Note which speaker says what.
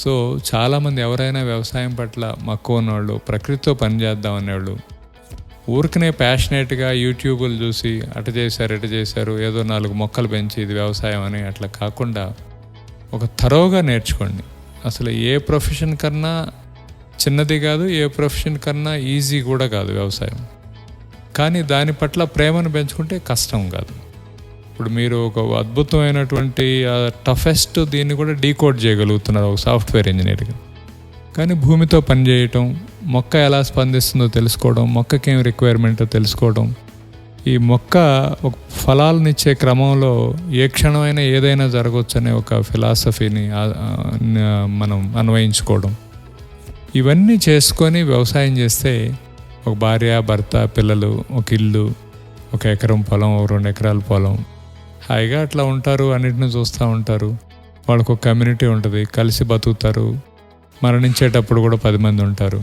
Speaker 1: So చాలామంది ఎవరైనా వ్యవసాయం పట్ల మక్కువ ఉన్నవాళ్ళు, ప్రకృతితో పనిచేద్దాం అనేవాళ్ళు ఊరికనే ప్యాషనేట్గా యూట్యూబులు చూసి అటు చేశారు ఏదో 4 మొక్కలు పెంచి ఇది వ్యవసాయం అని అట్లా కాకుండా ఒక థరోగా నేర్చుకోండి. అసలు ఏ ప్రొఫెషన్ కన్నా చిన్నది కాదు, ఏ ప్రొఫెషన్ కన్నా ఈజీ కూడా కాదు వ్యవసాయం. కానీ దాని పట్ల ప్రేమను పెంచుకుంటే కష్టం కాదు. ఇప్పుడు మీరు ఒక అద్భుతమైనటువంటి టఫెస్ట్ దీన్ని కూడా డీకోడ్ చేయగలుగుతున్నారు ఒక సాఫ్ట్వేర్ ఇంజనీర్గా. కానీ భూమితో పనిచేయటం, మొక్క ఎలా స్పందిస్తుందో తెలుసుకోవడం, మొక్కకేం రిక్వైర్మెంటో తెలుసుకోవడం, ఈ మొక్క ఒక ఫలాలనిచ్చే క్రమంలో ఏ క్షణమైనా ఏదైనా జరగవచ్చు అనే ఒక ఫిలాసఫీని మనం అన్వయించుకోవడం, ఇవన్నీ చేసుకొని వ్యవసాయం చేస్తే ఒక భార్య, భర్త, పిల్లలు, ఒక ఇల్లు, 1 ఎకరం పొలం, 2 ఎకరాల పొలం, హాయిగా అట్లా ఉంటారు. అన్నిటిని చూస్తూ ఉంటారు. వాళ్ళకు ఒక కమ్యూనిటీ ఉంటుంది, కలిసి బతుకుతారు. మరణించేటప్పుడు కూడా 10 మంది ఉంటారు.